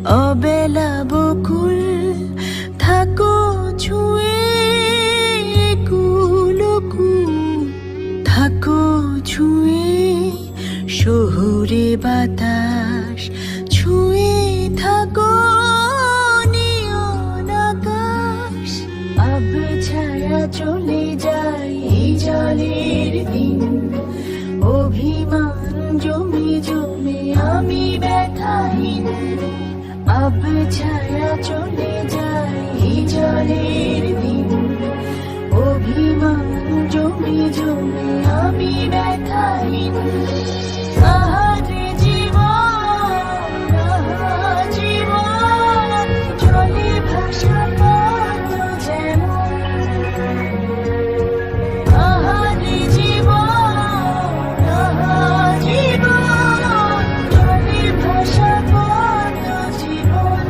অবেলা বকুল থাকো ছুঁয়ে কুলকুল থাকো ছুঁয়ে শহুরে বাতাস ছুঁয়ে থাকো নিয়ন আকাশ। আব ছায়া চলে যায় এই জলের দিন, অভিমান জমে জমে আমি ব্যথাহীন। আব ছায়া চলে যায় এই জলের দিন, অভিমান জমে জমে আমি ব্যথাহীন। আহারে জীবন, আহা জীবন, জলে ভাসা পদ্ম যেমন। আহারে জীবন, আহা জীবন, জলে ভাসা পদ্ম জীবন।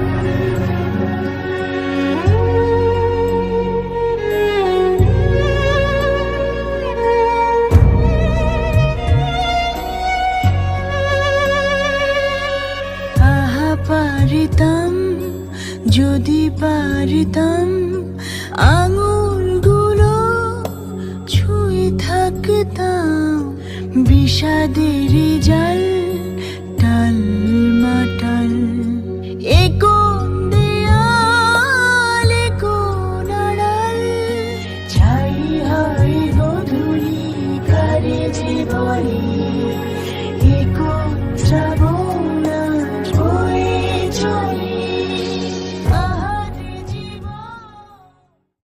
আহা পারিতাম, যদি পারিতাম আঙুলগুলো ছুঁয়ে থাকতাম বিষাদের